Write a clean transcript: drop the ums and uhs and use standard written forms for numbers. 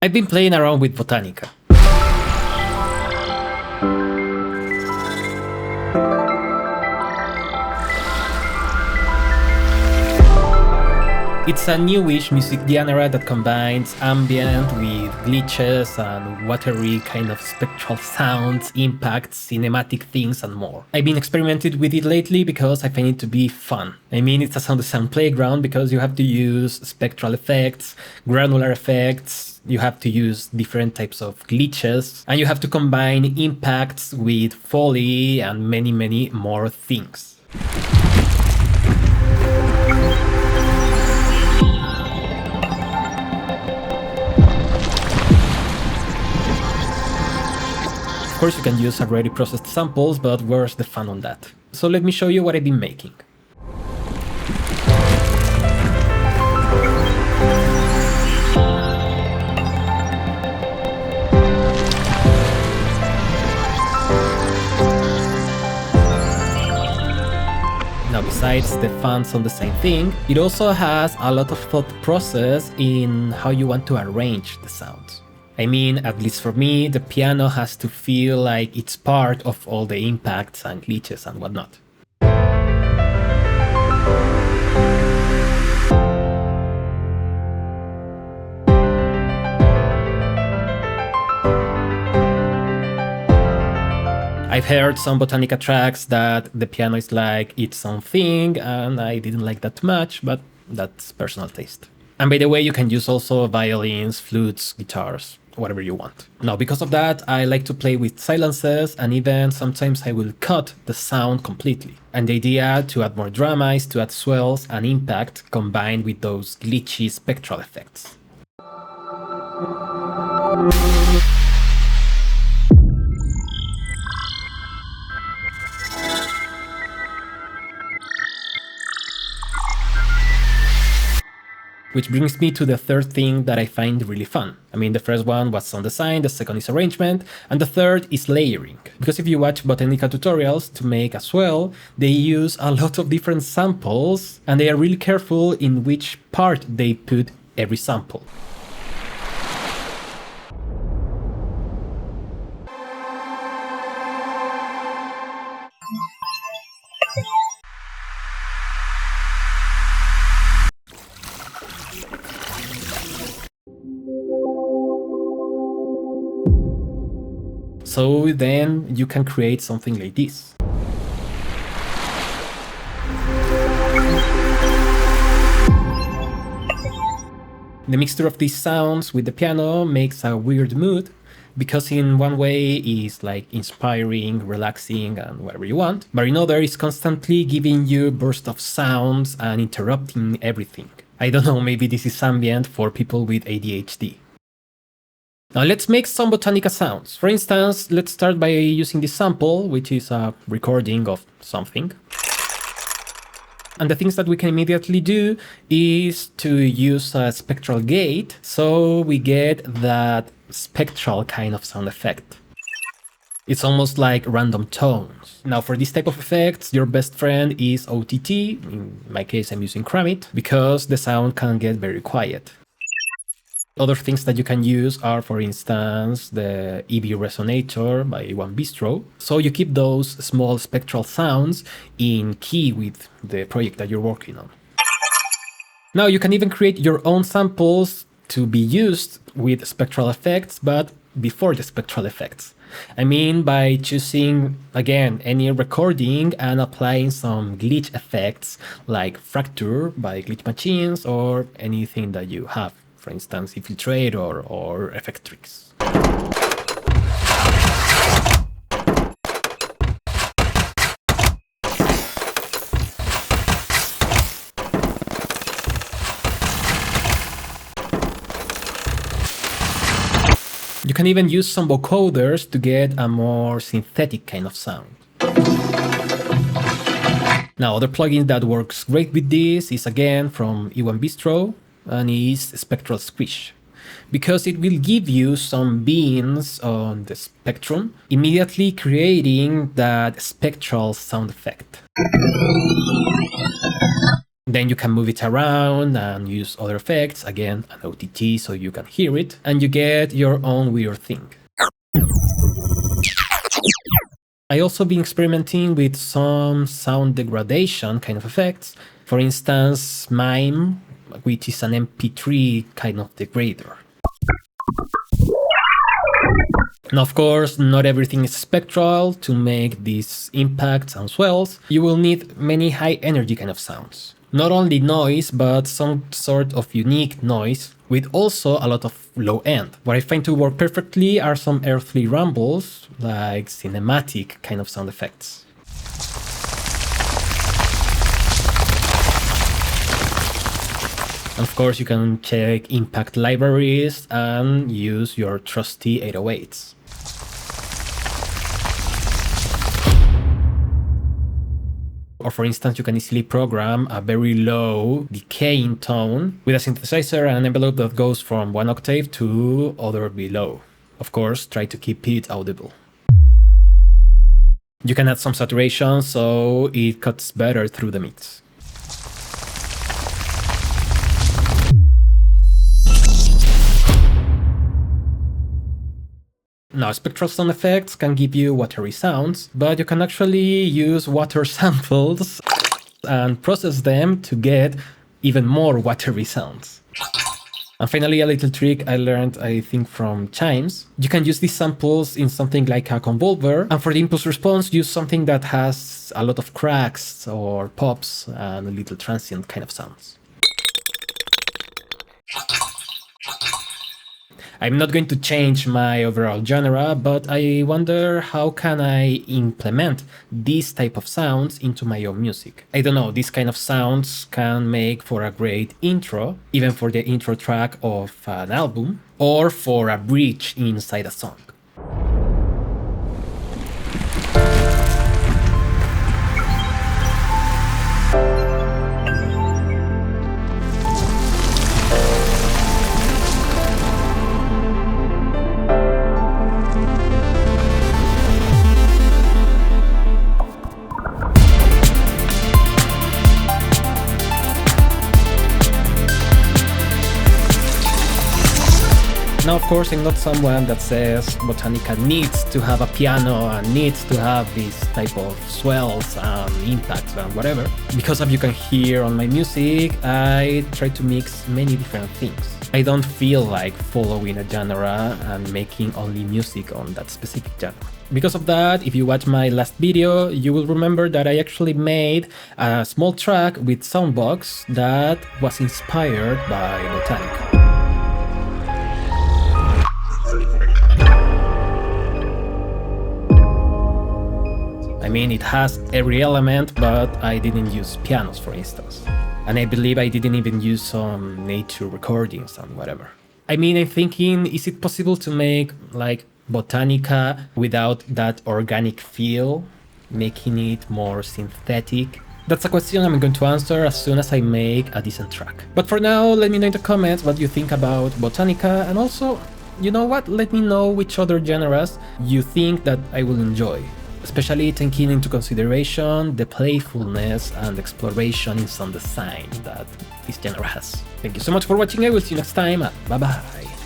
I've been playing around with Botanica. It's a newish music genre that combines ambient with glitches and watery kind of spectral sounds, impacts, cinematic things and more. I've been experimenting with it lately because I find it to be fun. I mean, it's a sound design playground because you have to use spectral effects, granular effects, you have to use different types of glitches, and you have to combine impacts with foley and many more things. Of course you can use already processed samples, but where's the fun on that? So let me show you what I've been making. Now besides the fun on the same thing, it also has a lot of thought process in how you want to arrange the sounds. I mean, at least for me, the piano has to feel like it's part of all the impacts and glitches and whatnot. I've heard some Botanica tracks that the piano is like its own thing, and I didn't like that much, but that's personal taste. And by the way, you can use also violins, flutes, guitars, whatever you want. Now, because of that, I like to play with silences, and even sometimes I will cut the sound completely. And the idea to add more drama is to add swells and impact combined with those glitchy spectral effects. Which brings me to the third thing that I find really fun. I mean, the first one was sound design, the second is arrangement, and the third is layering. Because if you watch Botanica tutorials to make a swell, they use a lot of different samples, and they are really careful in which part they put every sample. So then you can create something like this. The mixture of these sounds with the piano makes a weird mood, because in one way is like inspiring, relaxing, and whatever you want, but in other is constantly giving you bursts of sounds and interrupting everything. I don't know, maybe this is ambient for people with ADHD. Now let's make some Botanica sounds. For instance, let's start by using this sample, which is a recording of something. And the things that we can immediately do is to use a spectral gate, so we get that spectral kind of sound effect. It's almost like random tones. Now for this type of effects, your best friend is OTT, in my case I'm using Kramit, because the sound can get very quiet. Other things that you can use are, for instance, the EV resonator by One Bistro. So you keep those small spectral sounds in key with the project that you're working on. Now you can even create your own samples to be used with spectral effects, but before the spectral effects. I mean, by choosing, again, any recording and applying some glitch effects like Fracture by Glitch Machines or anything that you have. For instance, Infiltrate or Effectrix. You can even use some vocoders to get a more synthetic kind of sound. Now, other plugin that works great with this is again from E1 Bistro, and is Spectral Squish, because it will give you some beams on the spectrum, immediately creating that spectral sound effect. Then you can move it around and use other effects, again an OTT so you can hear it, and you get your own weird thing. I also been experimenting with some sound degradation kind of effects. For instance, Mime, which is an MP3 kind of degrader. And of course, not everything is spectral. To make these impacts and swells, you will need many high energy kind of sounds. Not only noise, but some sort of unique noise, with also a lot of low end. What I find to work perfectly are some earthly rumbles, like cinematic kind of sound effects. And of course, you can check impact libraries and use your trusty 808s. Or for instance, you can easily program a very low decaying tone with a synthesizer and an envelope that goes from 1 octave to other below. Of course, try to keep it audible. You can add some saturation so it cuts better through the mix. Now, spectral sound effects can give you watery sounds, but you can actually use water samples and process them to get even more watery sounds. And finally, a little trick I learned, I think, from Chimes. You can use these samples in something like a convolver, and for the impulse response, use something that has a lot of cracks or pops and a little transient kind of sounds. I'm not going to change my overall genre, but I wonder how can I implement these type of sounds into my own music. I don't know, these kind of sounds can make for a great intro, even for the intro track of an album, or for a bridge inside a song. Now, of course, I'm not someone that says Botanica needs to have a piano and needs to have this type of swells and impacts and whatever. Because as you can hear on my music, I try to mix many different things. I don't feel like following a genre and making only music on that specific genre. Because of that, if you watch my last video, you will remember that I actually made a small track with Soundbox that was inspired by Botanica. I mean, it has every element, but I didn't use pianos, for instance. And I believe I didn't even use some nature recordings and whatever. I mean, I'm thinking, is it possible to make like Botanica without that organic feel, making it more synthetic? That's a question I'm going to answer as soon as I make a decent track. But for now, let me know in the comments what you think about Botanica, and also, you know what, let me know which other genres you think that I will enjoy. Especially taking into consideration the playfulness and exploration in sound design that this genre has. Thank you so much for watching, I will see you next time, and bye bye!